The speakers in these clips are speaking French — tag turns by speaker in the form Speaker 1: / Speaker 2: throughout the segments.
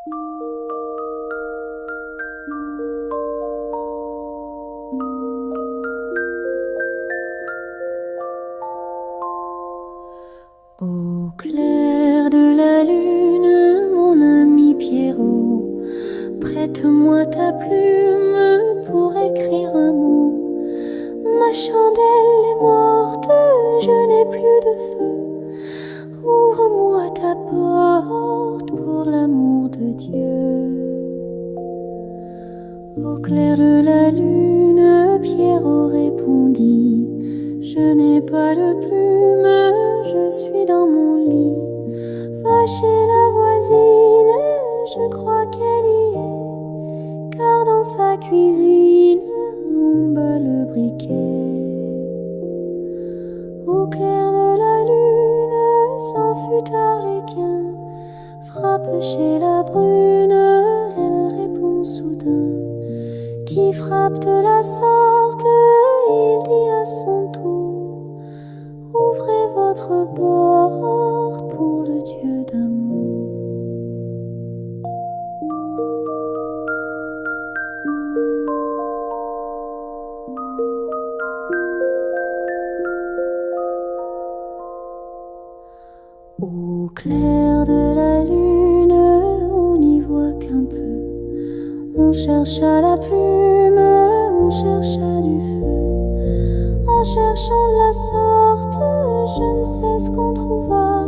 Speaker 1: Au clair de la lune, mon ami Pierrot, prête-moi ta plume pour écrire un mot. Ma chandelle est morte, je n'ai plus de feu. Ouvre-moi ta porte pour l'amour de Dieu. Au clair de la lune, Pierrot répondit: je n'ai pas de plume, je suis dans mon lit. Va chez la voisine, je crois qu'elle y est, car dans sa cuisine, on bat le briquet. Au clair de la lune, s'en fut Arlequin, frappe chez la brune, elle répond soudain. Qui frappe de la sorte, il dit à son tour: ouvrez votre porte pour le Dieu d'amour. Au clair de la lune, on n'y voit qu'un peu. On chercha la plume, on chercha du feu. En cherchant de la sorte, je ne sais ce qu'on trouva,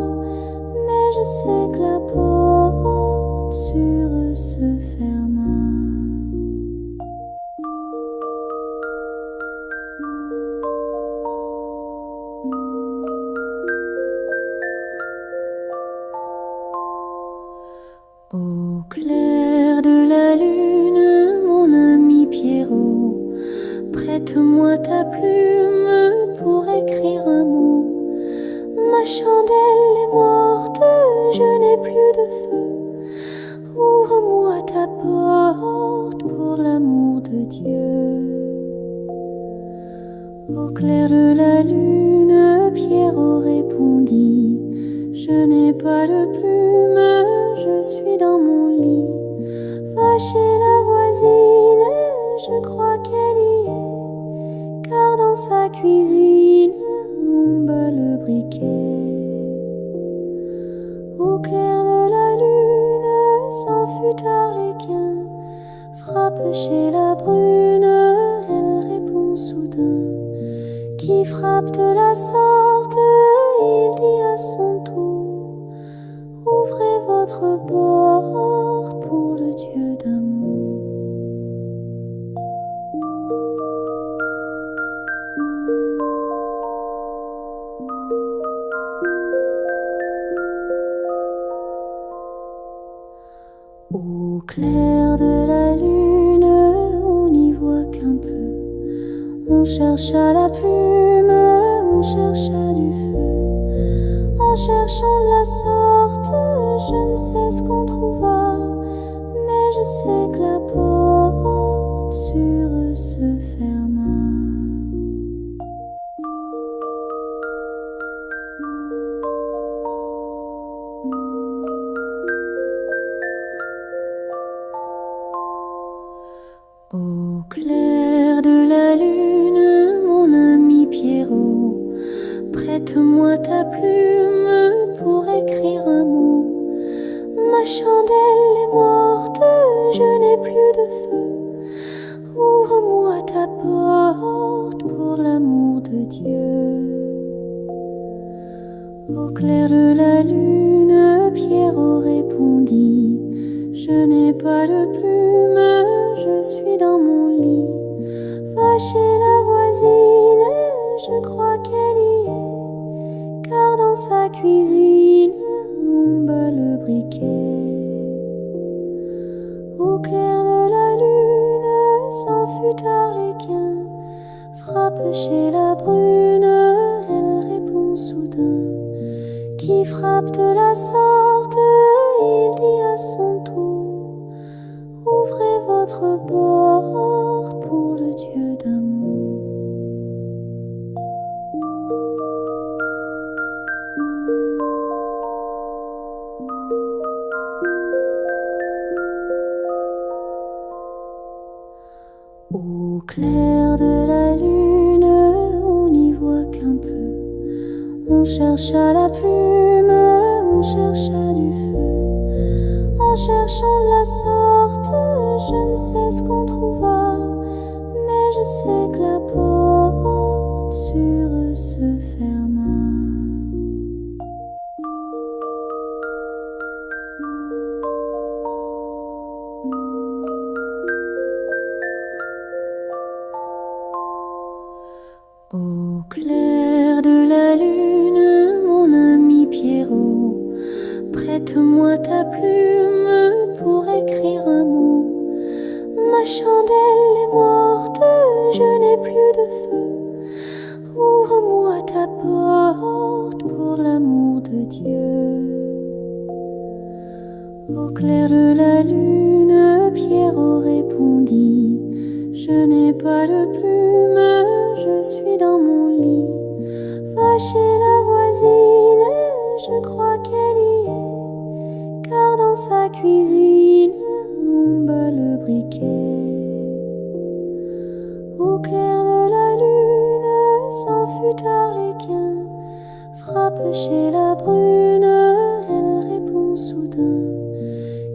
Speaker 1: mais je sais que la porte sur eux se ferma. Au clair de la lune, mon ami Pierrot, prête-moi ta plume pour écrire un mot. Ma chandelle est morte, je n'ai plus de feu. Ouvre-moi ta porte pour l'amour de Dieu. Au clair de la lune, Pierrot répondit: je n'ai pas de plume, je suis dans mon lit. Va chez la voisine, je crois qu'elle y est, car dans sa cuisine, on bat le briquet. Au clair de la lune, s'en fut Arlequin, frappe chez la brune, elle répond soudain. Qui frappe de la sorte, il dit à son tour: ouvrez votre porte pour le Dieu d'amour. Au clair de la lune, on n'y voit qu'un peu. On chercha la plume, on chercha du feu. En cherchant de la sorte, je ne sais ce qu'on trouva, mais je sais que la porte sur eux se ferma. Au clair de la lune, mon ami Pierrot, prête-moi ta plume pour écrire un mot. Ma chandelle est morte, je n'ai plus de feu. Ouvre-moi ta porte pour l'amour de Dieu. Au clair de la lune, Pierrot répondit: je n'ai pas de plume, je suis dans mon lit. Va chez la voisine, je crois qu'elle y est, car dans sa cuisine, on bat le briquet. Au clair de la lune, s'en fut Arlequin, frappe chez la brune, elle répond soudain. Qui frappe de la sorte, il dit à son tour: ouvrez votre porte pour le Dieu d'amour. clair de la lune, on n'y voit qu'un peu. On cherche à la plume, on cherche à du feu. En cherchant de la sorte, je ne sais ce qu'on trouva, mais je sais que la porte sur eux se ferma. Au clair de la lune, mon ami Pierrot, prête-moi ta plume pour écrire un mot. Ma chandelle est morte, je n'ai plus de feu. Ouvre-moi ta porte pour l'amour de Dieu. Au clair de la lune, Pierrot répondit: je n'ai pas de plume, je suis dans mon lit. Va chez la voisine, je crois qu'elle y est, car dans sa cuisine, on bat le briquet. Au clair de la lune, s'en fut Arlequin, frappe chez la brune, elle répond soudain.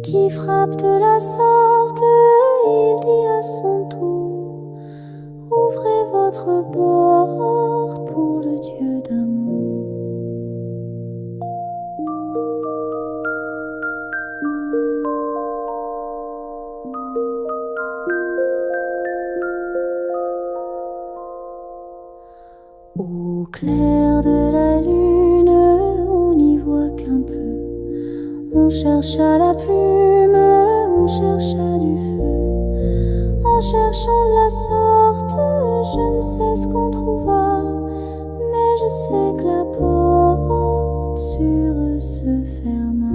Speaker 1: Qui frappe de la sorte, il dit à son tour: ouvrez votre porte pour le Dieu d'amour. Au clair de la lune, on n'y voit qu'un peu. On cherche à la plume, on cherche à du feu. En cherchant de la sorte, je ne sais ce qu'on trouva, mais je sais que la porte sur eux se ferma.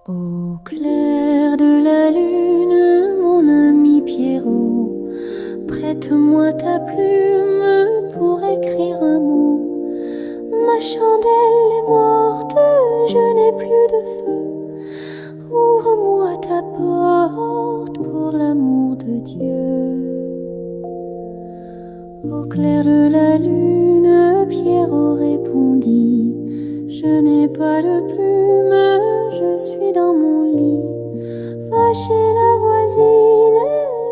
Speaker 1: Au clair de la lune, mon ami Pierrot, prête-moi ta plume pour écrire un mot. Ma chandelle est morte, je n'ai plus de feu. Ouvre-moi ta porte pour l'amour de Dieu. Au clair de la lune, Pierrot répondit: je n'ai pas de plume, je suis dans mon lit. Va chez la voisine,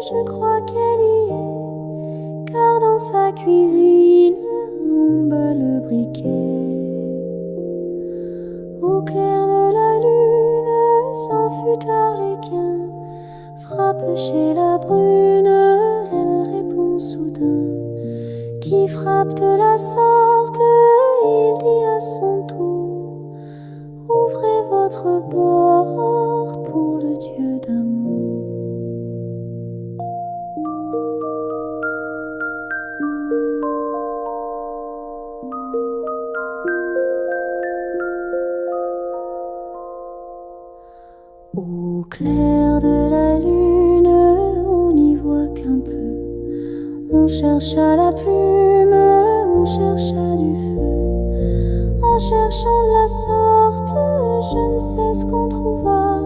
Speaker 1: je crois qu'elle y est, car dans sa cuisine, on bat le briquet. Au clair de la lune, s'en fut Arlequin, frappe chez la brune, elle répond soudain. Qui frappe de la sorte, il dit à son tour: ouvrez votre porte pour le Dieu d'amour. Au clair de la lune, on n'y voit qu'un peu. On cherche à la plume, on cherche à du feu. En cherchant de la sorte, je ne sais ce qu'on trouva,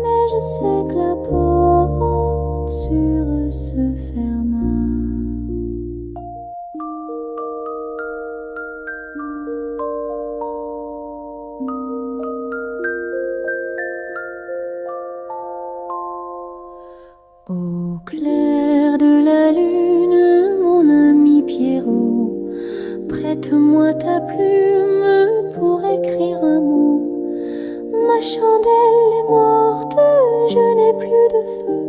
Speaker 1: mais je sais que la porte sur eux se ferma. Au clair de la lune, mon ami Pierrot, prête-moi ta plume pour écrire un mot. Ma chandelle est morte, je n'ai plus de feu.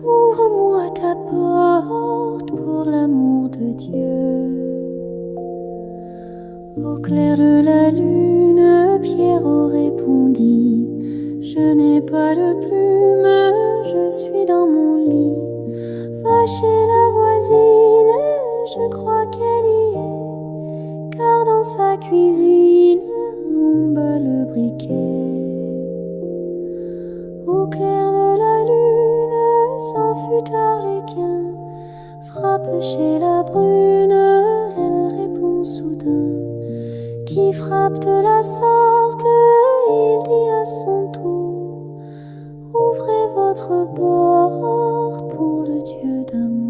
Speaker 1: Ouvre-moi ta porte pour l'amour de Dieu. Au clair de la lune, Pierrot répondit: je n'ai pas de plume, je suis dans mon lit. Va chez la voisine, je crois qu'elle y est, car dans sa cuisine, on bat le briquet. Au clair de la lune, s'en fut Arlequin, frappe chez la brune, elle soudain qui frappe de la sorte. Il dit à son tour: ouvrez votre porte pour le Dieu d'amour.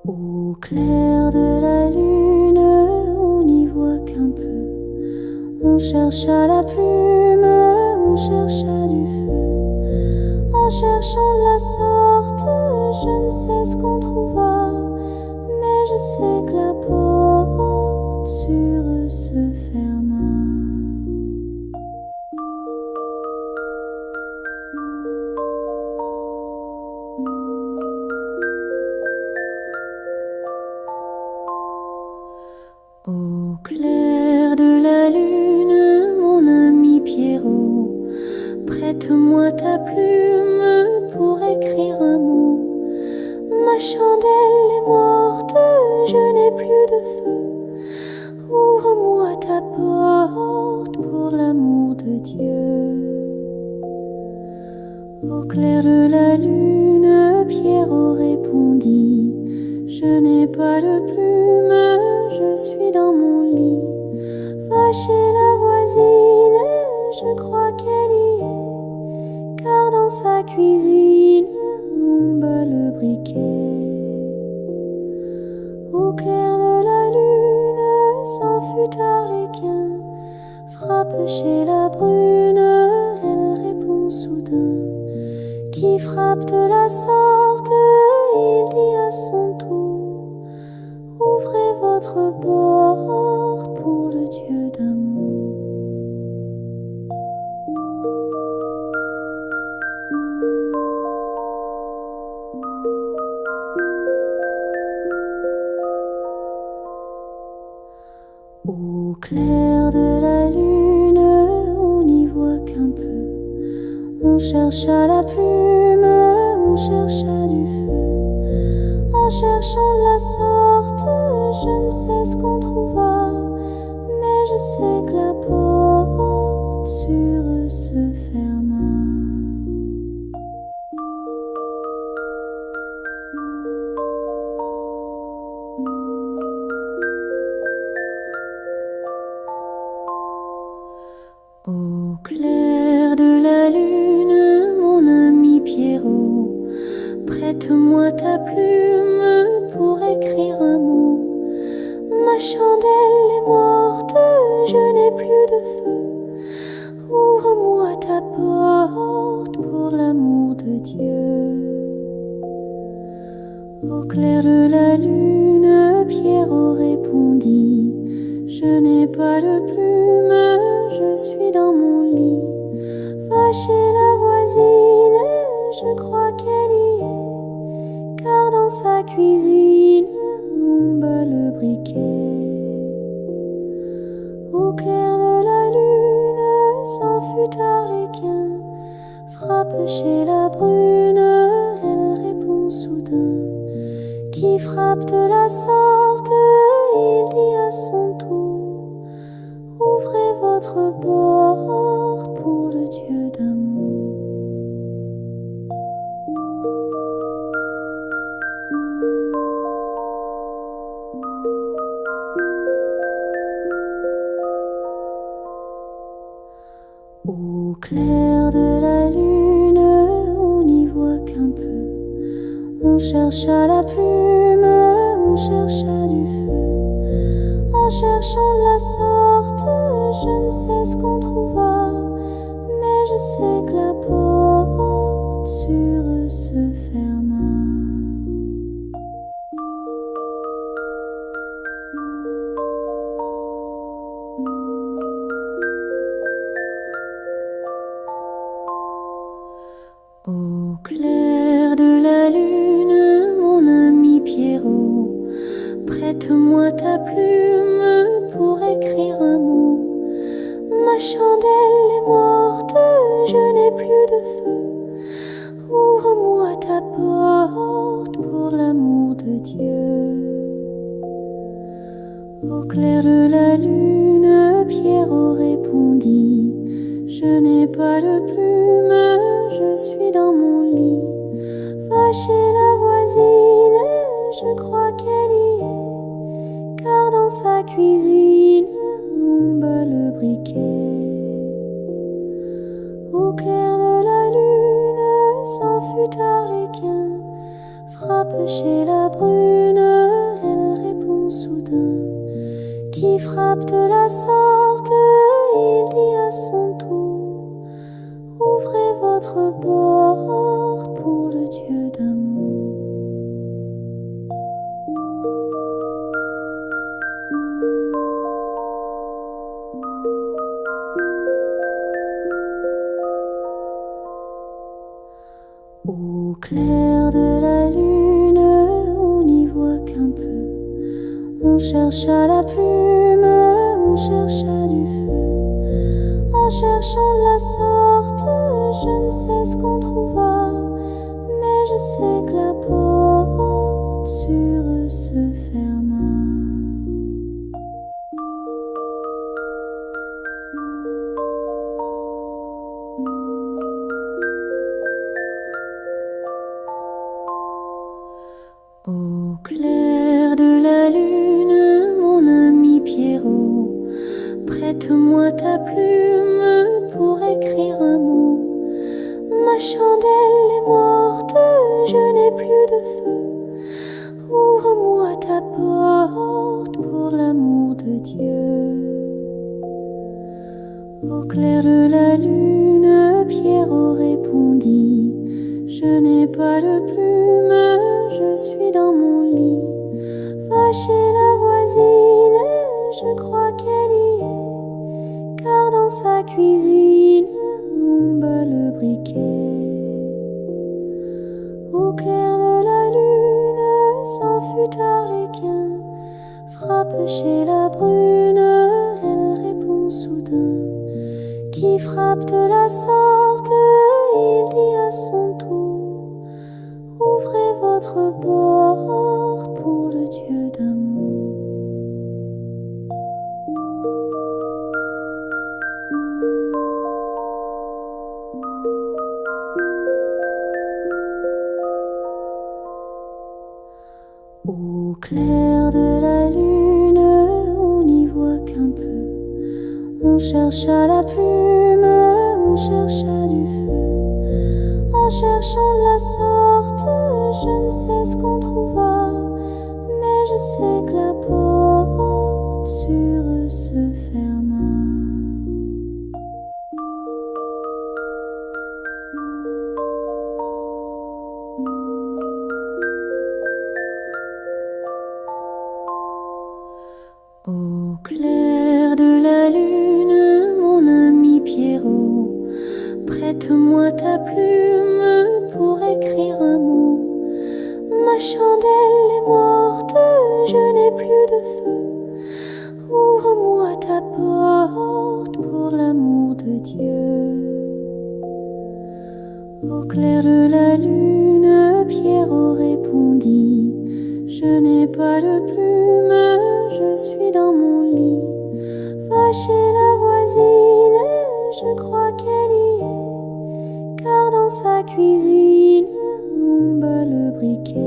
Speaker 1: Au clair de la lune, on n'y voit qu'un peu. On cherche à la plume, on cherche à du feu. En cherchant de la sorte, je ne sais ce qu'on trouva, mais je sais que la porte sur eux se ferma. Au clair de la lune, mon ami Pierrot, prête-moi ta plume pour écrire un mot. Ma chandelle est morte, je n'ai plus de feu. Ouvre-moi ta porte pour l'amour de Dieu. Au clair de la lune, Pierrot répondit: je n'ai pas de plume, je suis dans mon lit. Va chez la voisine, je crois qu'elle y est, car dans sa cuisine, on bat le briquet. Au clair de la lune, s'en fut Arlequin, frappe chez la brune, elle répond soudain, qui frappe de la sorte. Il dit à son tour: ouvrez votre porte pour le Dieu d'amour. Au clair de la lune, on n'y voit qu'un peu. On cherche à la plume, on cherche à du feu. En cherchant de la sorte, je ne sais ce qu'on trouva, mais je sais que la porte sur eux se ferma. Au clair de la lune, mon ami Pierrot, prête-moi ta plume pour écrire un mot. Ma chandelle est morte, je n'ai plus de feu. Ouvre-moi ta porte pour l'amour de Dieu. Au clair de la lune, Pierrot répondit: je n'ai pas de plume, je suis dans mon lit. Va chez la voisine, je crois qu'elle y est, car dans sa cuisine, on bat le briquet. Au clair de la lune, s'en fut Arlequin, frappe chez la brune, elle répond soudain, qui frappe de la sorte. Il dit à son tour: ouvrez votre porte pour le Dieu d'amour. Au clair de la lune, on n'y voit qu'un peu. On cherche à la plume, on cherche à du feu. En cherchant de la sorte, je ne sais ce qu'on trouva, mais je sais que la porte sur eux se ferma. Au clair de la lune, mon ami Pierrot, prête-moi ta plume pour écrire un mot. Ma chandelle est morte, je n'ai plus de feu. Ouvre-moi ta porte pour l'amour de Dieu. Au clair de la lune, Pierrot répondit: je n'ai pas de plume, je suis dans mon lit. Va chez la voisine, je crois qu'elle y est, car dans sa cuisine, on bat le briquet. Au clair de la lune, s'en fut Arlequin, frappe chez la brune, elle répond soudain: qui frappe de la sorte, il dit à son tour: ouvrez votre porte pour le Dieu d'amour. Au clair de la lune, on n'y voit qu'un peu. On chercha la plume, on chercha du feu. En cherchant de la sorte, je ne sais ce qu'on trouva, mais je sais que la porte sur eux se ferma. Au clair de la lune, mon ami Pierrot, prête-moi ta plume pour écrire un mot. Ma chandelle est morte, je n'ai plus de feu. Ouvre-moi ta porte pour l'amour de Dieu. Au clair de la lune, Pierrot répondit: je n'ai pas de plume, je suis dans mon lit. Va chez la voisine, je crois qu'elle y est, car dans sa cuisine, on bat le briquet. Au clair de la lune, s'en fut Arlequin, frappe chez la brune, elle répond soudain: qui frappe de la sorte, il dit à son tour: ouvrez votre porte pour le Dieu d'amour. Au clair de la lune, on n'y voit qu'un peu. On chercha la plume, on chercha du feu. En cherchant de la sorte, je ne sais ce qu'on trouva, mais je sais que la porte sur eux se ferma. Au clair de la lune, mon ami Pierrot, prête-moi ta plume pour écrire un mot. Ma chandelle est morte, je n'ai plus de feu. Ouvre-moi ta porte pour l'amour de Dieu. Au clair de la lune, Pierrot répondit: je n'ai pas de plume, je suis dans mon lit. Va chez la voisine, je crois qu'elle y est, car dans sa cuisine, on bat le briquet.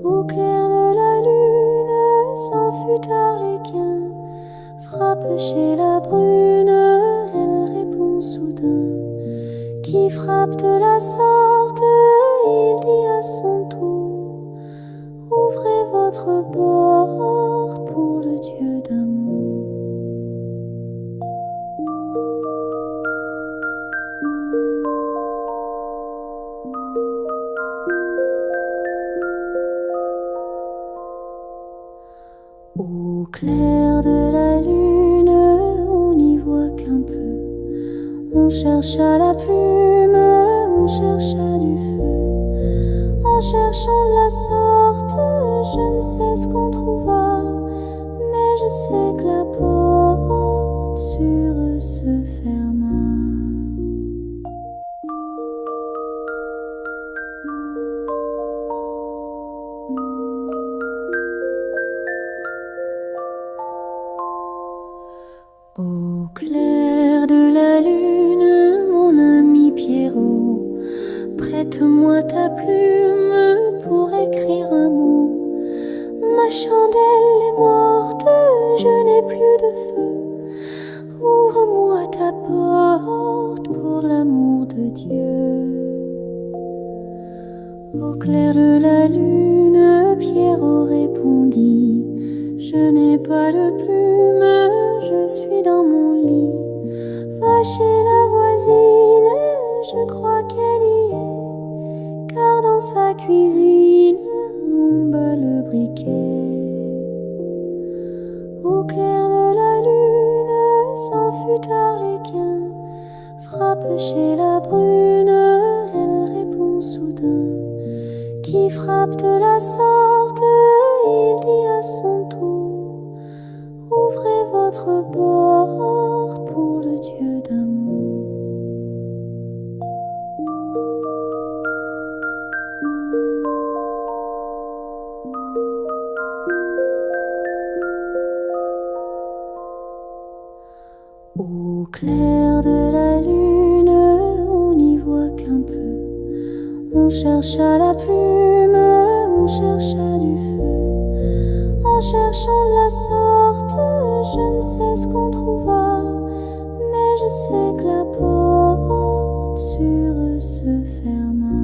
Speaker 1: Au clair de la lune, s'en fut Arlequin, frappe chez la brune, elle répond soudain: qui frappe de la sorte, il dit à son tour: ouvrez votre porte pour le Dieu d'amour. Au clair de la lune, on n'y voit qu'un peu. On chercha la plume, on chercha du feu. En cherchant de la sorte, je ne sais ce qu'on trouva, mais je sais que la porte sur eux se ferma. Prête-moi ta plume pour écrire un mot. Ma chandelle est morte, je n'ai plus de feu. Ouvre-moi ta porte pour l'amour de Dieu. Au clair de la lune, Pierrot répondit: je n'ai pas de plume, je suis dans mon lit. Va chez la voisine, je crois qu'elle y est, car dans sa cuisine on bat le briquet. Au clair de la lune, s'en fut Arlequin, frappe chez la brune, elle répond soudain. Qui frappe de la sorte, il dit à son tour: ouvrez votre porte pour le Dieu d'amour. Au clair de la lune, on n'y voit qu'un peu. On chercha la plume, on chercha du feu. En cherchant de la sorte, je ne sais ce qu'on trouva, mais je sais que la porte sur eux se ferma.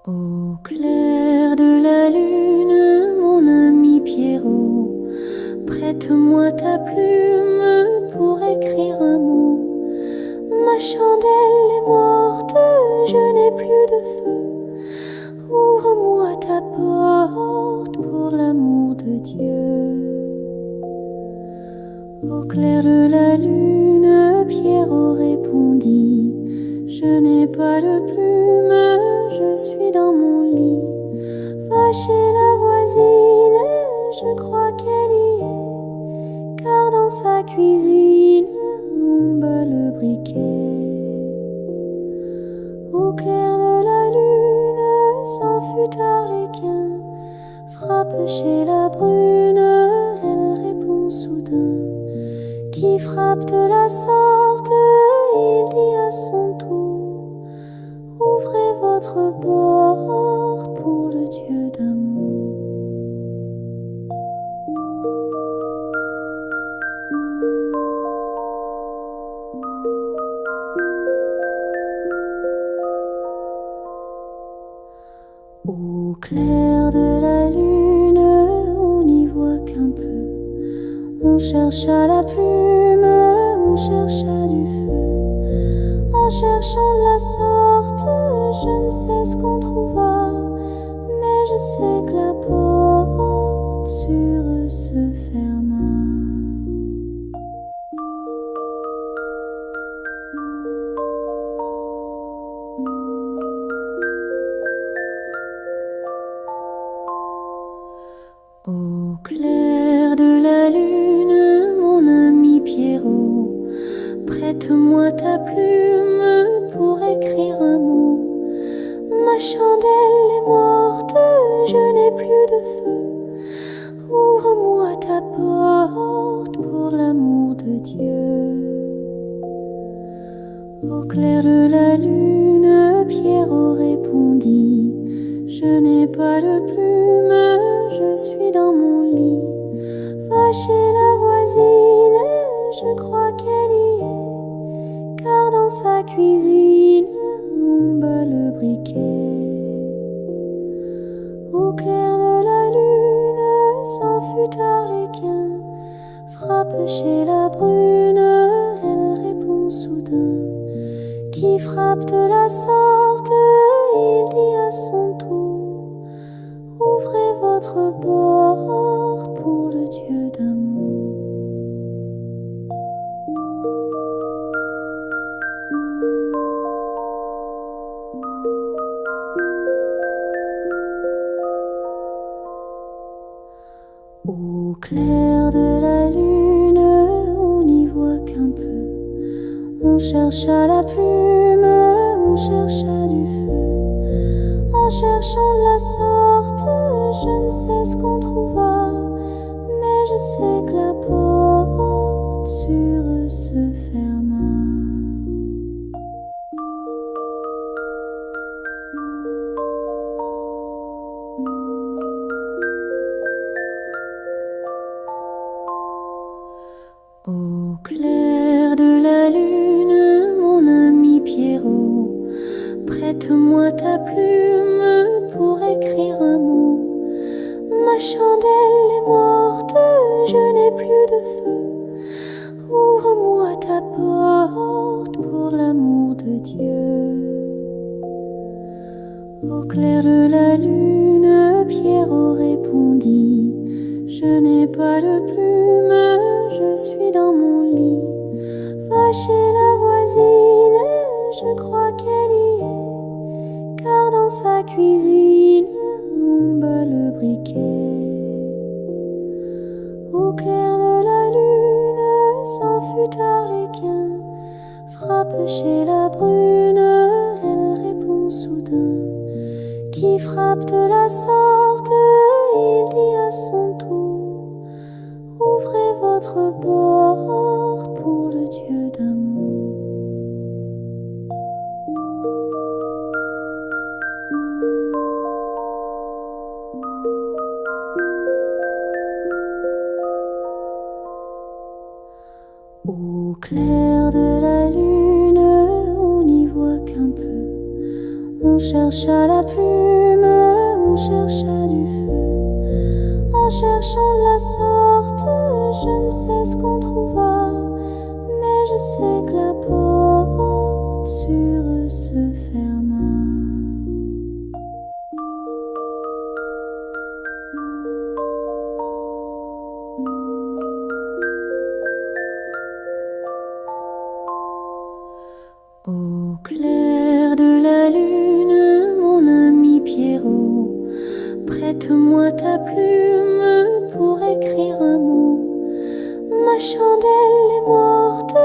Speaker 1: Au clair de la lune, mon ami Pierrot, prête-moi ta plume pour écrire un mot. Ma chandelle est morte, je n'ai plus de feu. Ouvre-moi ta porte pour l'amour de Dieu. Au clair de la lune, Pierrot répondit: je n'ai pas de plume, je suis dans mon lit. Va chez la voisine, je crois qu'elle y est, car dans sa cuisine on bat le briquet. Au clair de la lune, s'en fut Arlequin, frappe chez la brune, elle répond soudain. Qui frappe de la sorte, il dit à son tour: ouvrez votre porte pour le Dieu d'amour. Au clair de la lune, on n'y voit qu'un peu. On chercha la plume, on chercha du feu. En cherchant de la sorte, je ne sais ce qu'on trouva, mais je sais que la porte sur eux se ferma. Au clair de la lune, mon ami Pierrot, prête-moi ta plume pour écrire un mot. Ma chandelle est morte, je n'ai plus de feu. Ouvre-moi ta porte pour l'amour de Dieu. Au clair de la lune, Pierrot répondit: je n'ai pas de plume, je suis dans mon lit. Va chez la voisine, je crois qu'elle y est, car dans sa cuisine on bat le briquet. Au clair de la lune, s'en fut Arlequin, frappe chez la brune, elle répond soudain. Qui frappe de la sorte, il dit à son tour: ouvrez votre porte pour le Dieu d'amour. Au clair de la lune, on n'y voit qu'un peu. On chercha la plume, on chercha du feu. En cherchant de la sorte, je ne sais ce qu'on trouvera, mais je sais que la porte sur eux se ferma. Au clair de la lune, mon ami Pierrot, prête-moi ta plume pour écrire un mot. Ma chandelle est morte, je n'ai plus de feu. Ouvre-moi ta porte pour l'amour de Dieu. Au clair de la lune, Pierrot répondit: je n'ai pas de plume, je suis dans mon lit. Va chez la voisine, je crois qu'elle y est, car dans sa cuisine on bat le briquet. Au clair de la lune, s'en fut Arlequin, frappe chez la brune, elle répond soudain: qui frappe de la sorte, il dit à son tour: ouvrez votre porte pour le Dieu d'amour. Au clair de la lune, on n'y voit qu'un peu. On chercha la plume, on chercha du feu. En cherchant de la sorte, je ne sais ce qu'on trouva, mais je sais que la porte sur eux se ferma. Au clair de la lune, mon ami Pierrot, prête-moi ta plume pour écrire un mot. Ma chandelle est morte,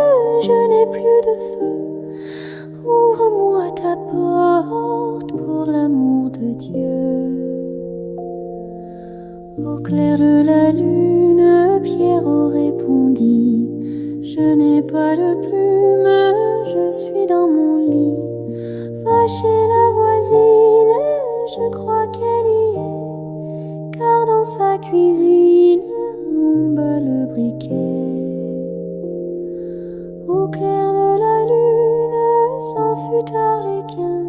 Speaker 1: je n'ai plus de feu. Ouvre-moi ta porte pour l'amour de Dieu. Au clair de la lune, Pierrot répondit: je n'ai pas de plume, je suis dans mon lit. Va chez la voisine, je crois qu'elle y est, car dans sa cuisine on bat le briquet. Au clair de la lune, s'en fut Arlequin,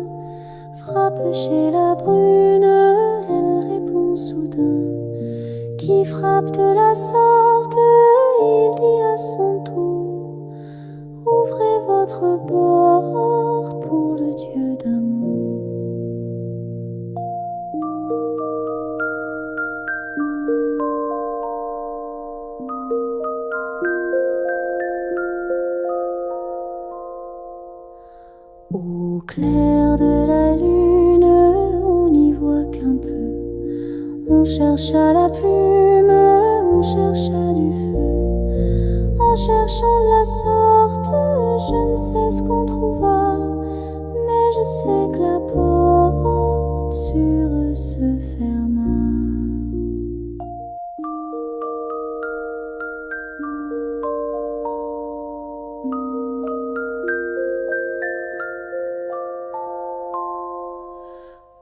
Speaker 1: frappe chez la brune, elle répond soudain: qui frappe de la sorte, il dit à son tour: ouvrez votre porte pour le Dieu d'amour. Au clair de la lune, on n'y voit qu'un peu. On chercha la plume, on chercha du feu. En cherchant de la sorte, je ne sais ce qu'on trouva, mais je sais que la porte sur eux se ferma.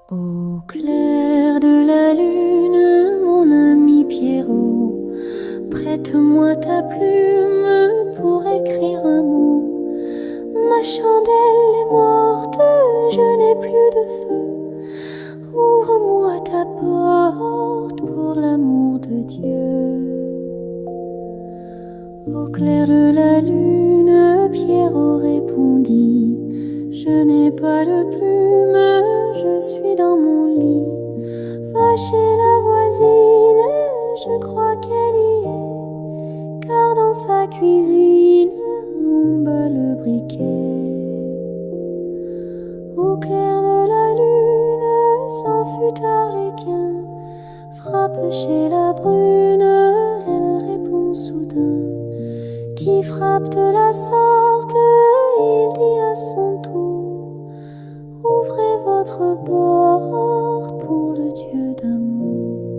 Speaker 1: Au clair de la lune, mon ami Pierrot, prête-moi ta plume pour écrire un mot. Ma chandelle est morte, je n'ai plus de feu. Ouvre-moi ta porte pour l'amour de Dieu. Au clair de la lune, Pierrot répondit: je n'ai pas de plume, je suis dans mon lit. Va chez la voisine, je crois qu'elle y est, car dans sa cuisine on bat le briquet. Au clair de la lune, s'en fut Arlequin, frappe chez la brune, elle répond soudain: qui frappe de la sorte, il dit à son tour: ouvrez votre porte pour le Dieu d'amour.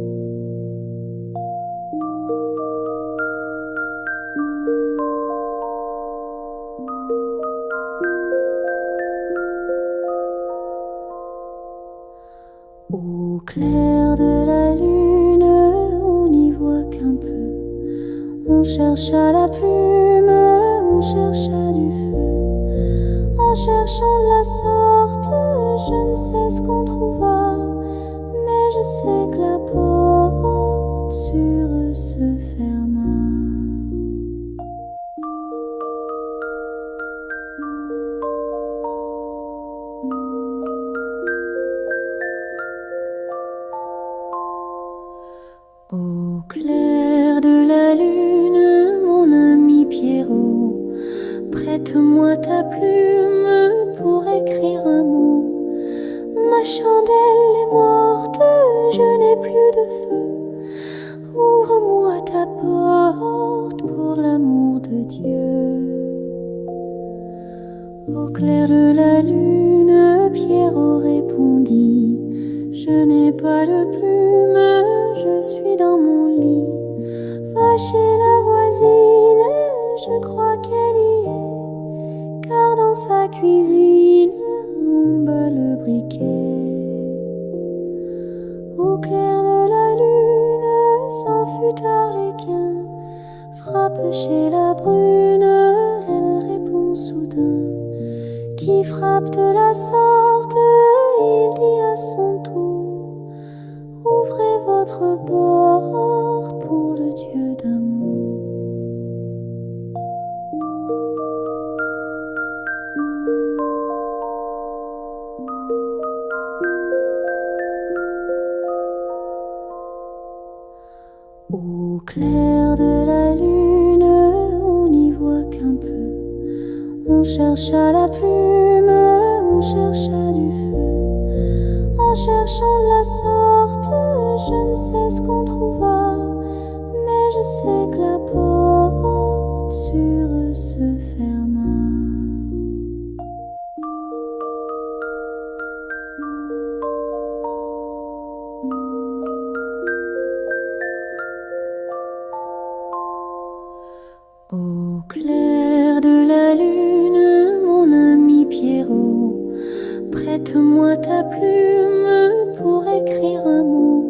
Speaker 1: chercha la plume, on chercha du feu. En cherchant de la sorte, je ne sais ce qu'on trouva, mais je sais que la porte sur eux se ferma. Au clair de la lune, mon ami Pierrot, prête-moi ta plume pour écrire un mot. Ma chandelle est morte, je n'ai plus de feu. Ouvre-moi ta porte pour l'amour de Dieu. Au clair de la lune, Pierrot répondit: je n'ai pas de plume, je suis dans mon lit. Va chez la voisine, je crois qu'elle y est, car dans sa cuisine, on bat le briquet. Au clair de la lune, s'en fut Arlequin, frappe chez la brune, elle répond soudain. Qui frappe de la sorte, il dit à son tour: ouvrez votre porte pour le Dieu d'amour. Au clair de la lune, on n'y voit qu'un peu. On chercha la plume, on chercha du feu. En cherchant de la sorte, je ne sais ce qu'on trouva, mais je sais que la porte sur eux se ferma. Au clair de la lune, mon ami Pierrot, prête-moi ta plume pour écrire un mot.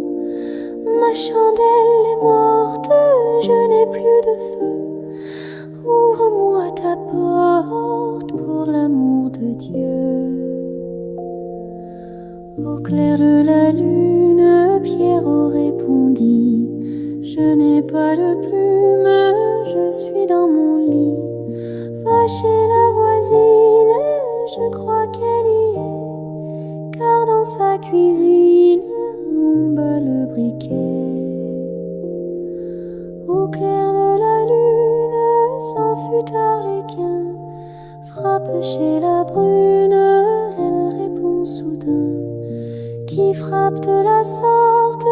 Speaker 1: Ma chandelle est morte, je n'ai plus de feu. Ouvre-moi ta porte pour l'amour de Dieu. Au clair de la lune, Pierrot répondit: je n'ai pas de plume, je suis dans mon lit. Va chez la voisine, je crois qu'elle y est, car dans sa cuisine, on bat le briquet. Au clair de la lune, s'en fut Arlequin, frappe chez la brune, elle répond soudain. Qui frappe de la sorte,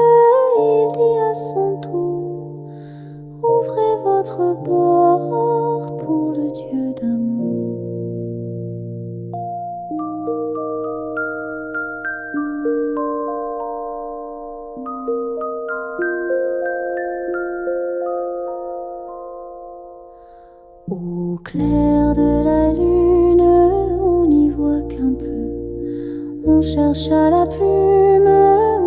Speaker 1: il dit à son tour: ouvrez votre porte pour le Dieu d'amour. Au clair de la lune, on n'y voit qu'un peu. On chercha la plume,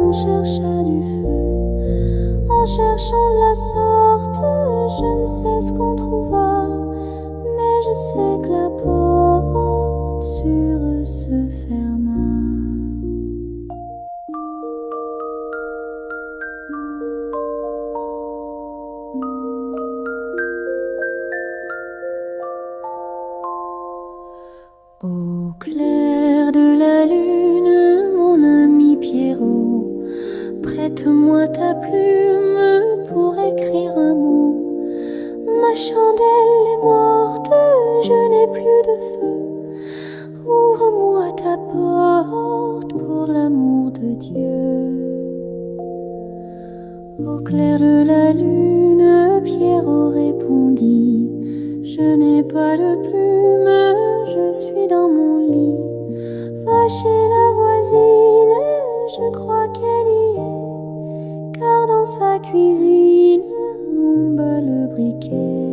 Speaker 1: on chercha du feu. En cherchant de la sorte, je ne sais ce qu'on trouva, mais je sais que la porte sur eux se ferma. Au clair de la lune, mon ami Pierrot, prête-moi ta plume pour écrire un mot. Ma chandelle est morte, je n'ai plus de feu. Ouvre-moi ta porte pour l'amour de Dieu. Au clair de la lune, Pierrot répondit: je n'ai pas de plume, je suis dans mon lit. Va chez la voisine, je crois qu'elle y est, car dans sa cuisine, on bat le briquet.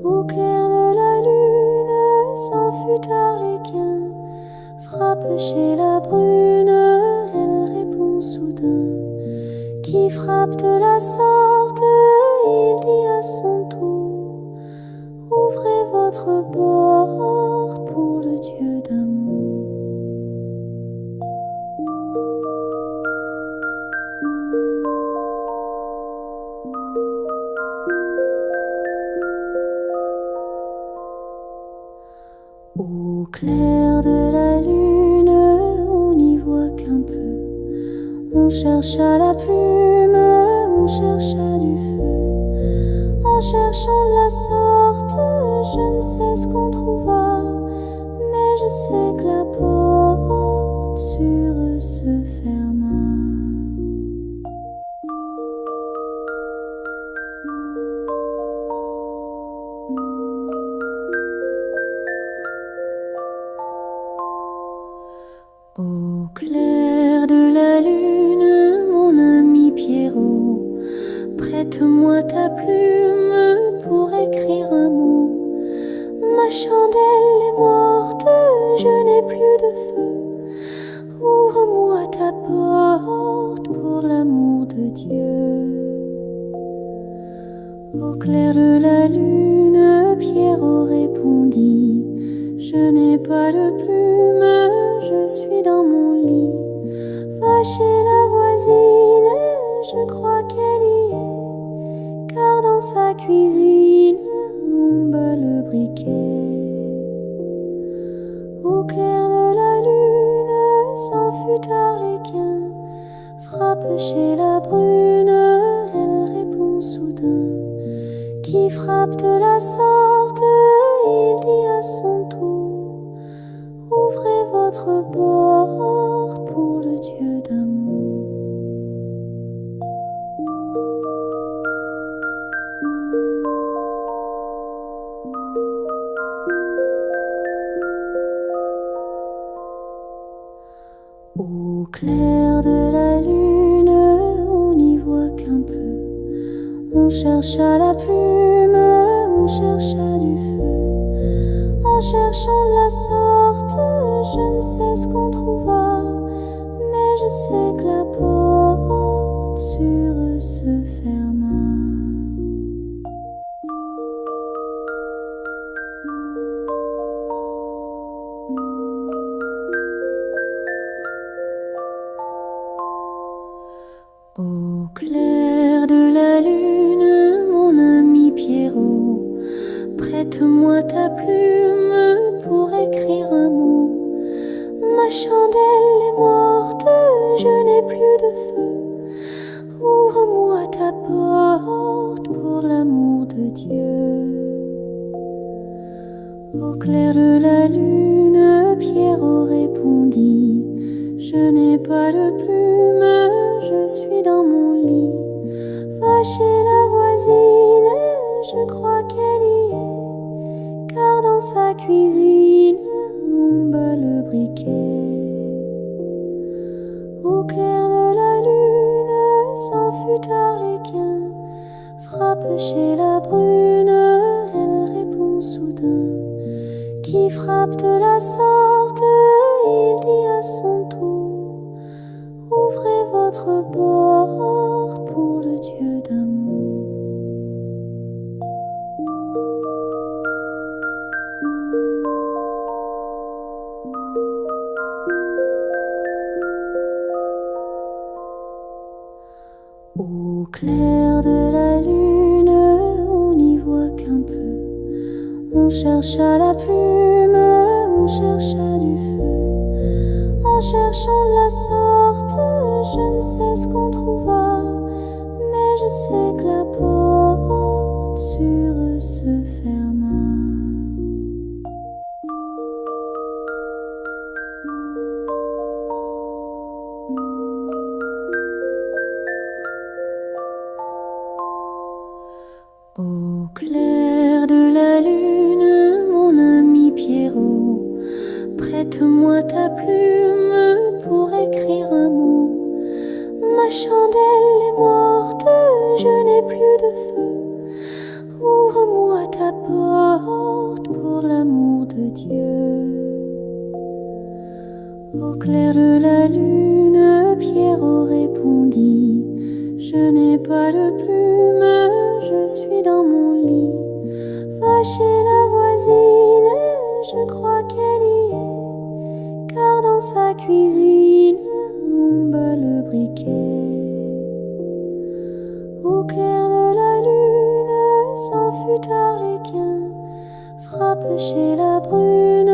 Speaker 1: Au clair de la lune, s'en fut Arlequin, frappe chez la brune, elle répond soudain. Qui frappe de la sorte, il votre bord pour le Dieu d'amour. Au clair de la lune, on n'y voit qu'un peu. On cherche à la plume, on cherche à du feu. En cherchant de la sorte, je ne sais ce qu'on trouva, mais je sais que la porte sur eux se ferma. Au clair de la lune, mon ami Pierrot, prête-moi ta plume pour écrire un mot. Ma chandelle est morte, je n'ai plus de feu. Ouvre-moi ta porte pour l'amour de Dieu. Au clair de la lune, Pierrot répondit: je n'ai pas de plume, je suis dans mon lit. Va chez la voisine, je crois qu'elle y est, car dans sa cuisine, on bat le briquet. Au clair de la lune, s'en fut Arlequin, frappe chez la brune, elle répond soudain. Qui frappe de la sorte, il dit à son tour: ouvrez votre porte pour le Dieu d'amour. Au clair de la lune, on n'y voit qu'un peu. On cherche à la plume, on cherche à du feu. En cherchant de la sorte, je ne sais ce qu'on trouva, mais je sais que la porte sur eux se ferma. Au clair de la lune, mon ami Pierrot, prête-moi ta plume pour écrire un mot. Ma chandelle est morte, je n'ai plus de feu. Ouvre-moi ta porte pour l'amour de Dieu. Au clair de la lune, Pierrot répondit: je n'ai pas de plume, je suis dans mon lit. Va chez la voisine, je crois qu'elle y est, car dans sa cuisine, on bat le briquet. Au clair de la lune, s'en fut Arlequin, frappe chez la brune, elle répond soudain. Qui frappe de la sorte, il dit à son tour: ouvrez votre porte pour le Dieu d'amour. Au clair de la lune, on n'y voit qu'un peu. On cherche à la plume, on cherche à du feu. En cherchant de la sorte, je ne sais ce qu'on trouva, mais je sais que la porte sur eux se ferma. Au clair de la lune, mon ami Pierrot, prête-moi ta plume pour écrire un mot. Ma chandelle est morte, je n'ai plus de feu. Ouvre-moi ta porte pour l'amour de Dieu. Au clair de la lune, Pierrot répondit: je n'ai pas de plume, je suis dans mon lit. Va chez la voisine. voisine, je crois qu'elle y est, car dans sa cuisine, on bat le briquet. Au clair de la lune, sans fut arlequin, frappe chez la brune,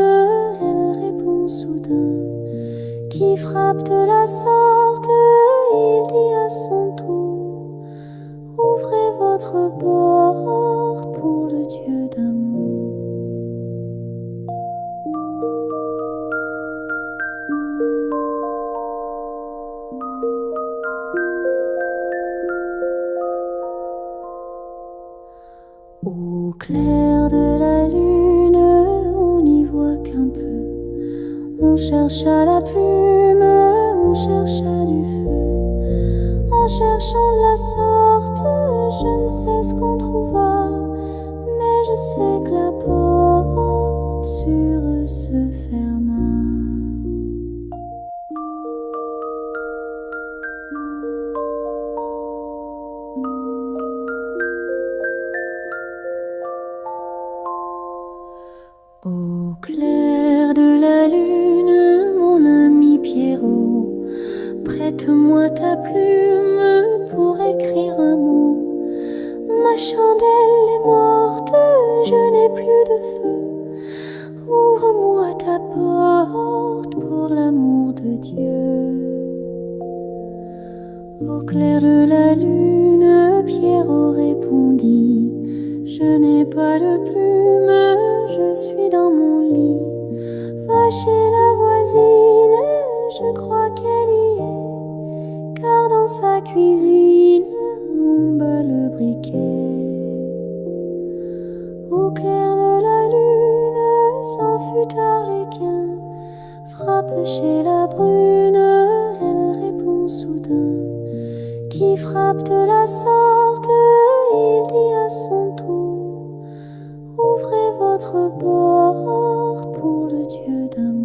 Speaker 1: elle répond soudain. Qui frappe de la sorte, il dit à son tour, ouvrez votre porte pour le Dieu d'amour. Au clair de la lune, on n'y voit qu'un peu. On chercha la plume, on chercha du feu. En cherchant de la sorte, je ne sais ce qu'on trouva, mais je sais que la porte sur eux se ferma. Au clair de la lune, mon ami Pierrot, prête-moi ta plume pour écrire un mot. Ma chandelle est morte, je n'ai plus de feu. Ouvre-moi ta porte pour l'amour de Dieu. Au clair de la lune, Pierrot répondit, je n'ai pas de plume, je suis dans mon lit. Va chez la voisine, je crois qu'elle y est, car dans sa cuisine, on bat le briquet. Au clair de la lune, sans fut arlequin, frappe chez la brune, elle répond soudain. Qui frappe de la sorte, il dit à son tour, ouvrez votre porte pour le Dieu d'amour.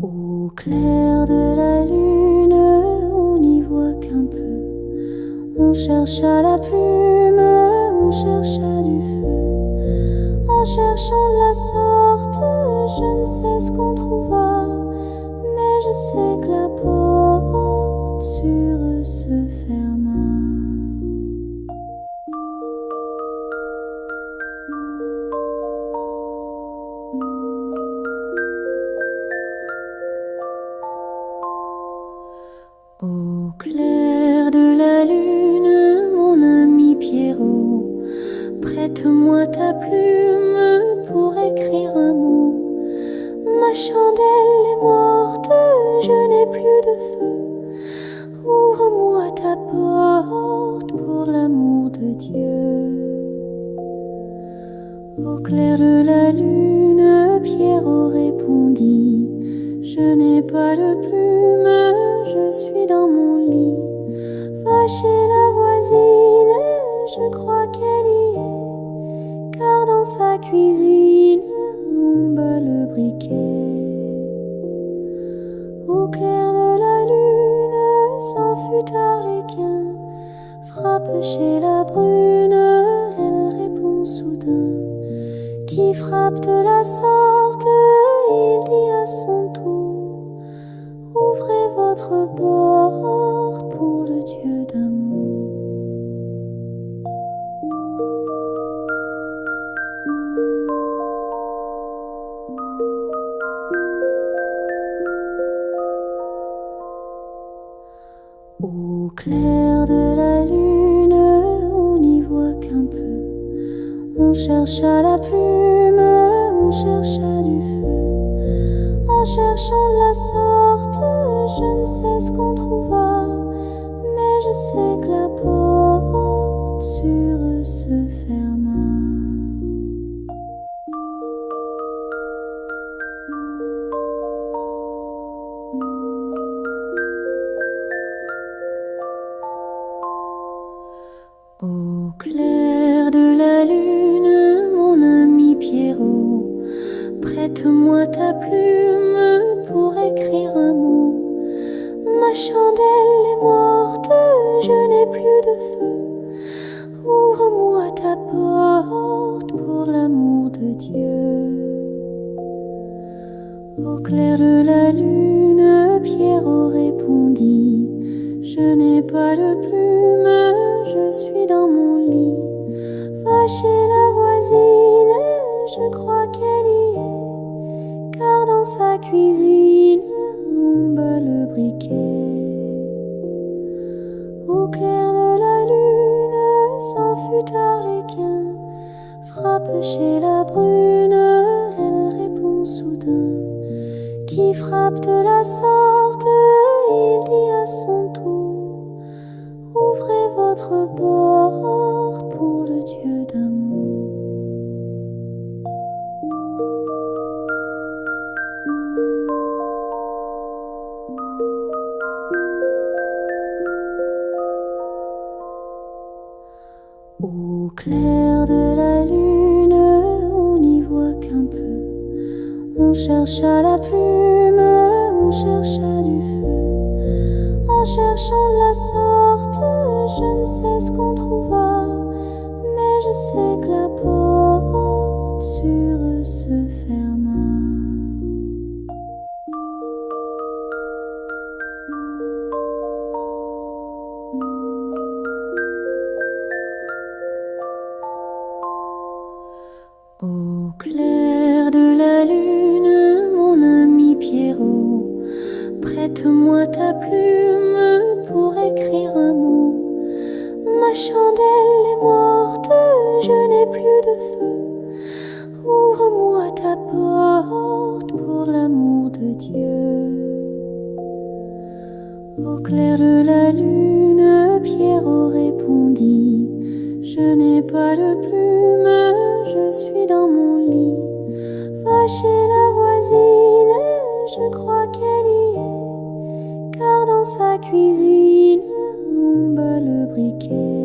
Speaker 1: Au clair de la lune, on n'y voit qu'un peu. On chercha la plume, on chercha du feu. En cherchant de la sorte, je ne sais ce qu'on trouva, mais je sais que la porte sur eux se ferma. Au clair de la lune, mon ami Pierrot, prête-moi ta plume pour écrire un mot. Ma chandelle est morte, je n'ai plus de feu. Ouvre-moi ta porte pour l'amour de Dieu. Au clair de la lune, Pierrot répondit, je n'ai pas de plume, je suis dans mon lit. Va chez la voisine, je crois qu'elle y est, car dans sa cuisine, on bat le briquet. Au clair de la lune, sans fut arlequin, frappe chez la brune, elle répond soudain. Qui frappe de la sorte, il dit à son tour, ouvrez votre porte pour le Dieu d'amour. Au clair de la lune, on n'y voit qu'un peu. On chercha la plume, on chercha du feu. En cherchant de la sorte, je ne sais ce qu'on trouva, mais je sais que la porte sur eux se ferma. Au clair de la lune, mon ami Pierrot, prête-moi ta plume Au clair de la lune, Pierrot répondit: je n'ai pas de plume, je suis dans mon lit. Va chez la voisine, je crois qu'elle y est, car dans sa cuisine, on bat le briquet. Au clair de la lune, s'en fut Arlequin, frappe chez la brune, elle répond soudain: qui frappe de la sorte, il dit à son tour: ouvrez votre porte pour le Dieu d'amour. Au clair de la lune, on n'y voit qu'un peu. On chercha la plume, on chercha du feu. En cherchant de la sorte, je ne sais ce qu'on trouva, mais je sais que la porte sur eux se ferma. Au clair de la lune, mon ami Pierrot, prête-moi ta plume pour écrire un mot. Ma chandelle est morte, je n'ai plus de feu. Ouvre-moi ta porte pour l'amour de Dieu. Au clair de la lune, Pierrot répondit: je n'ai pas de plume, je suis dans mon lit. Va chez la voisine, je crois qu'elle y est, car dans sa cuisine, on bat le briquet.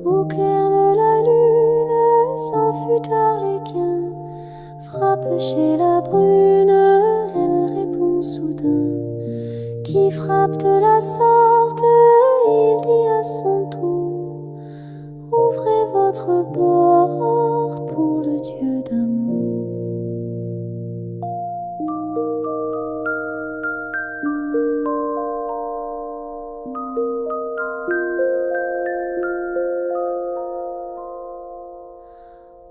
Speaker 1: Au clair de la lune, s'en fut Arlequin, frappe chez la brune, elle répond soudain: qui frappe de la sorte, il dit à son tour: ouvrez votre porte pour le Dieu d'amour.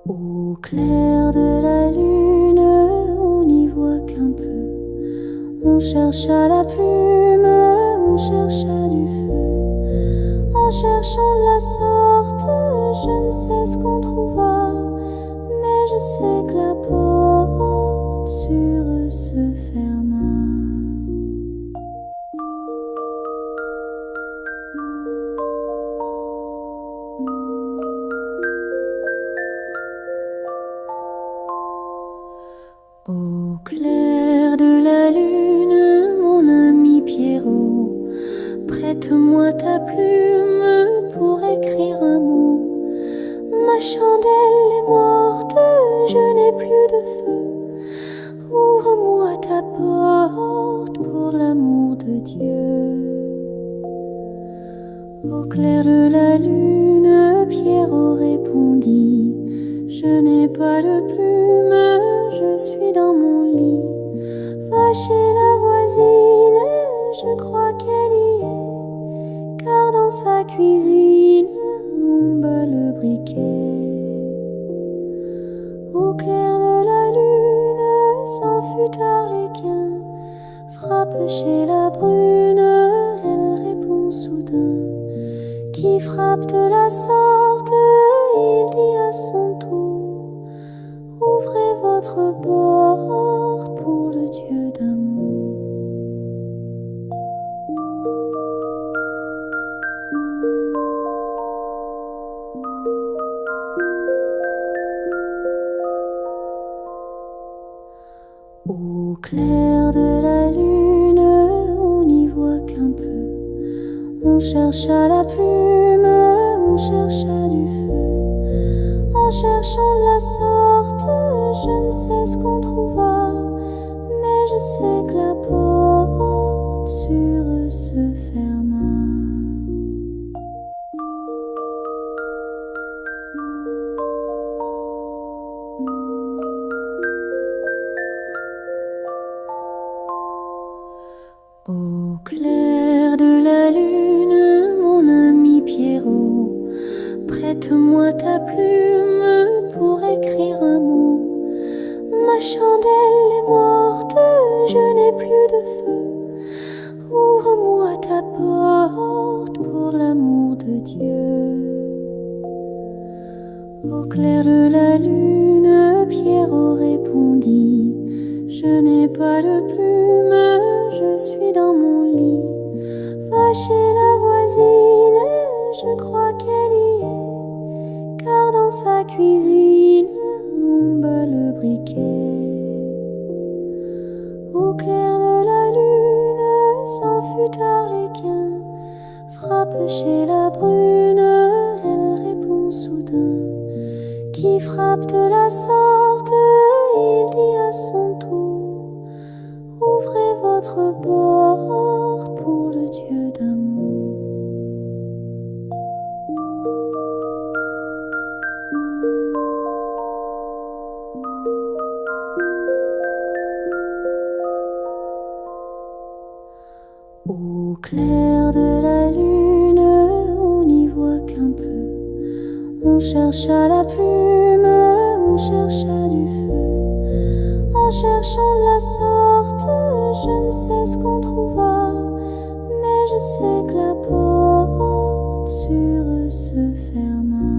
Speaker 1: Au clair de la lune, on n'y voit qu'un peu. On chercha la plume, on chercha du feu. En cherchant de la sorte, je ne sais ce qu'on trouva, mais je sais que la porte sur eux se ferma. Au clair de la lune, mon ami Pierrot, prête-moi ta plume pour écrire un mot. Ma chandelle est morte, je n'ai plus de feu. Ouvre-moi ta porte pour l'amour de Dieu. Au clair de la lune, Pierrot répondit: je n'ai pas de plume, je suis dans mon lit. Va chez la voisine, je crois qu'elle y est, car dans sa cuisine, on bat le briquet. Au clair de la lune, s'en fut Arlequin, frappe chez la brune, elle répond soudain: qui frappe de la sorte, il dit à son tour: ouvrez votre porte pour le Dieu d'amour. Au clair de la lune, on n'y voit qu'un peu. On chercha la plume, on chercha du feu. En cherchant de la sorte, je ne sais ce qu'on trouva, mais je sais que la porte sur eux se ferma. chandelle est morte, je n'ai plus de feu. Ouvre-moi ta porte pour l'amour de Dieu. Au clair de la lune, Pierrot répondit: je n'ai pas de plume, je suis dans mon lit. Va chez la voisine, je crois qu'elle y est, car dans sa cuisine, on bat le briquet. Au clair de la lune, s'en fut Arlequin, frappe chez la brune, elle répond soudain: qui frappe de la sorte, il dit à son tour: ouvrez votre porte pour le Dieu d'amour. Au clair de la lune, on n'y voit qu'un peu. On chercha la plume, on chercha du feu. En cherchant de la sorte, je ne sais ce qu'on trouva, mais je sais que la porte sur eux se ferma.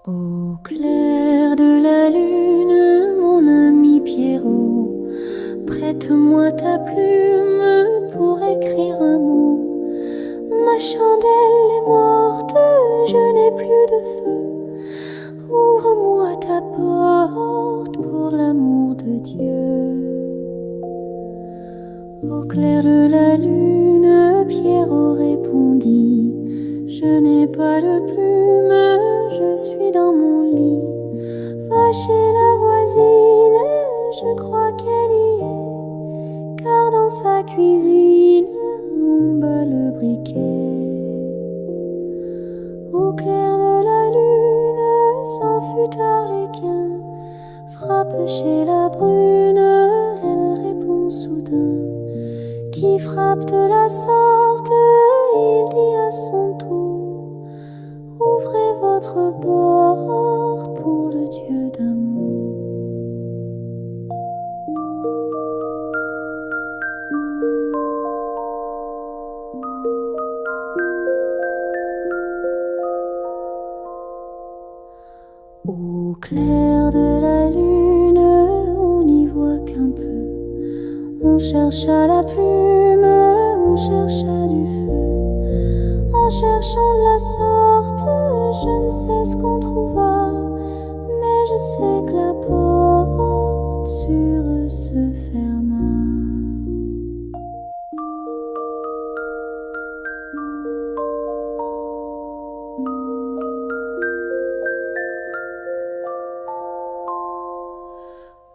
Speaker 1: Au clair de la lune, mon ami Pierrot, prête-moi ta plume pour écrire un mot. Ma chandelle est morte, je n'ai plus de feu. Ouvre-moi ta porte pour l'amour de Dieu. Au clair de la lune, Pierrot répondit: je n'ai pas de plume, je suis dans mon lit. Va chez la voisine, je crois qu'elle y est, car dans sa cuisine, on bat le briquet. Au clair de la lune, s'en fut Arlequin, frappe chez la brune, elle répond soudain: qui frappe de la sorte, il dit à son tour: ouvrez votre porte pour le Dieu d'amour. Au clair de la lune, on n'y voit qu'un peu. On chercha la plume, on chercha du feu. En cherchant de la sorte, je ne sais ce qu'on trouva, mais je sais que la porte sur eux se ferma.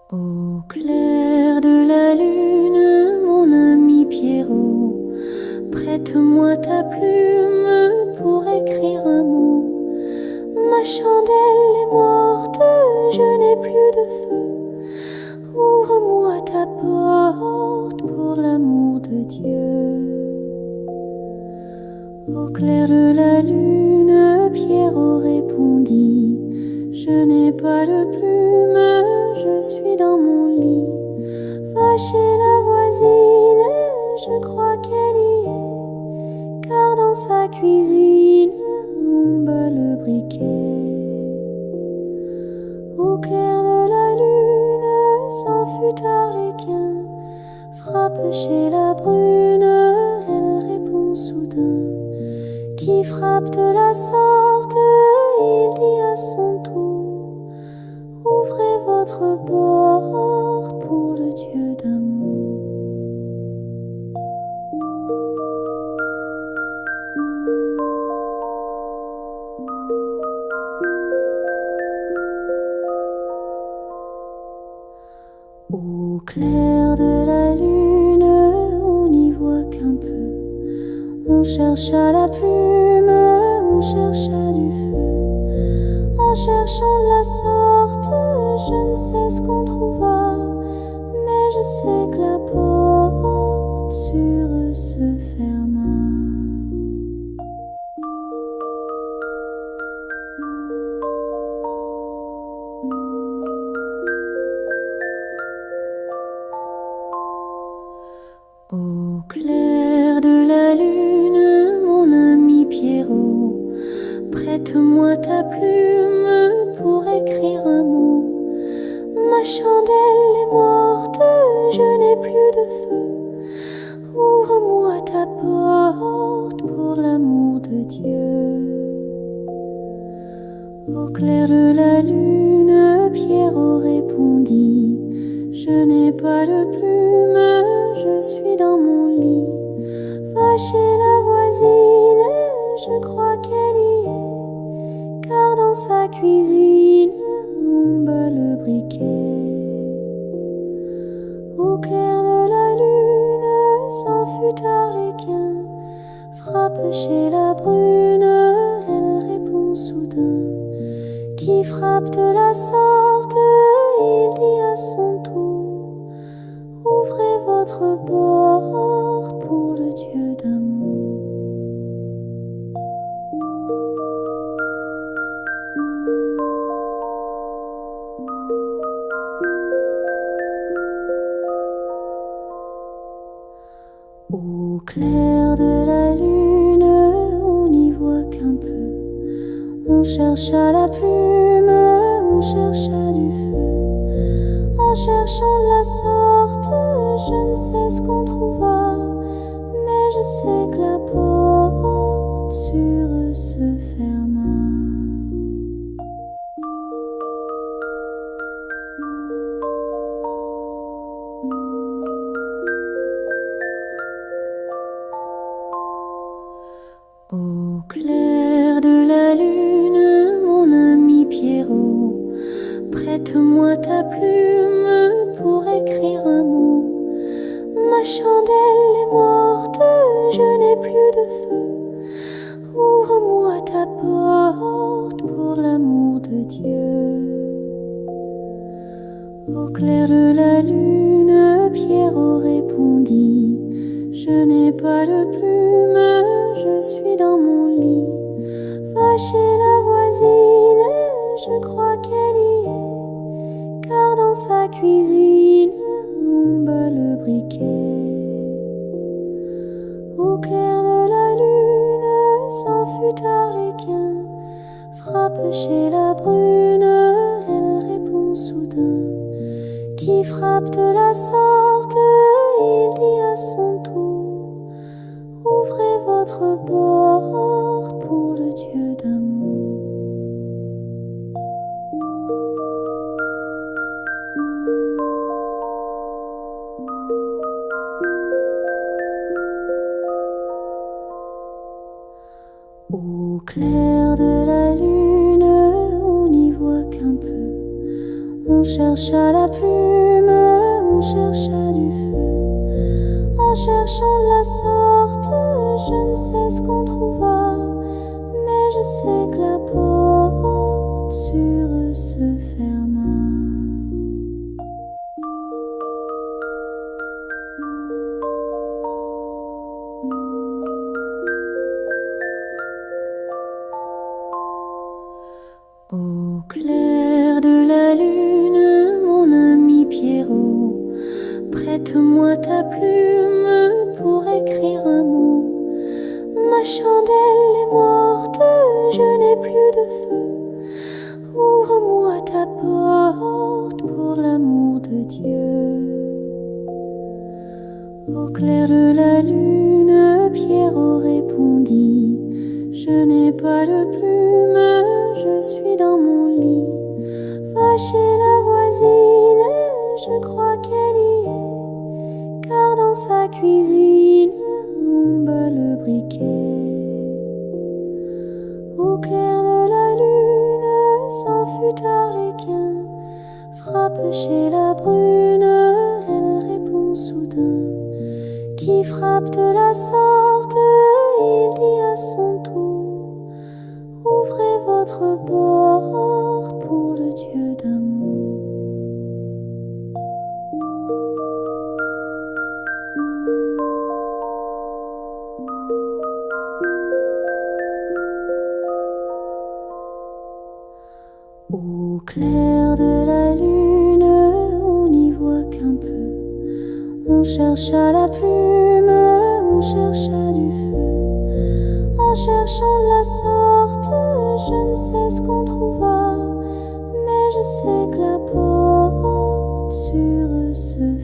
Speaker 1: Au clair de la lune, mon ami Pierrot, prête-moi ta plume pour écrire un mot. Ma chandelle est morte, je n'ai plus de feu. Ouvre-moi ta porte pour l'amour de Dieu. Au clair de la lune, Pierrot répondit: je n'ai pas de plume, je suis dans mon lit. Va chez la voisine, je crois qu'elle y est, car dans sa cuisine, on bat le briquet. Au clair de la lune, s'en fut Arlequin, frappe chez la brune, elle répond soudain: qui frappe de la sorte, il dit à son tour: ouvrez votre porte pour le Dieu d'amour. Au clair de la lune, on n'y voit qu'un peu. On chercha la plume, on chercha du feu. En cherchant de la sorte, je ne sais ce qu'on trouva, mais je sais que la porte porte sur eux se ferma. Au clair de la lune, mon ami Pierrot, prête-moi ta plume pour écrire un mot. Ma chandelle est morte, je n'ai plus de feu. Ouvre-moi ta porte pour l'amour de Dieu. Au clair de la lune, Pierrot répondit: je n'ai pas de plume, je suis dans mon lit. Va chez la voisine, je crois qu'elle y est, car dans sa cuisine on bat le briquet. Au clair de la lune, s'en fut Arlequin, frappe chez la brune, elle répond soudain: qui frappe de la sorte, il dit à son tour: ouvrez votre porte pour le Dieu d'amour. Au clair de la lune, on n'y voit qu'un peu. On chercha la plume, on chercha du feu. En cherchant de la sorte, je ne sais ce qu'on trouva, mais je sais que la porte sur eux se ferma. Au clair de la lune, mon ami Pierrot, prête-moi ta plume pour écrire un mot. Ma chandelle est morte, je n'ai plus de feu. Ouvre-moi ta porte pour l'amour de Dieu. Au clair de la lune, Pierrot répondit: je n'ai pas de plume, je suis dans mon lit. Va chez la voisine, je crois qu'elle y est, car dans sa cuisine on bat le briquet. Au clair de la lune, s'en fut Arlequin, frappe chez la brune, elle répond soudain: qui frappe de la sorte, il dit à son tour: ouvrez votre porte pour le Dieu d'amour. Au clair de la lune, on n'y voit qu'un peu. On chercha la plume, on chercha du feu. En cherchant de la sorte, je ne sais ce qu'on trouva, mais je sais que la porte sur eux se ferma. Au clair de la lune, mon ami Pierrot, prête-moi ta plume pour écrire un mot. Ma chandelle est morte, je n'ai plus de feu. Ouvre-moi ta porte pour l'amour de Dieu. Au clair de la lune, Pierrot répondit: je n'ai pas de plume, je suis dans mon lit. Va chez la voisine, je crois qu'elle y est, car dans sa cuisine on bat le briquet. Au clair de la lune, s'en fut Arlequin, frappe chez la brune, elle répond soudain: qui frappe de la sorte, il dit à son tour: ouvrez votre porte pour le Dieu d'amour. clair de la lune, on n'y voit qu'un peu. On cherche à la plume, on cherche à du feu. En cherchant de la sorte, je ne sais ce qu'on trouvera, mais je sais que la porte sur ce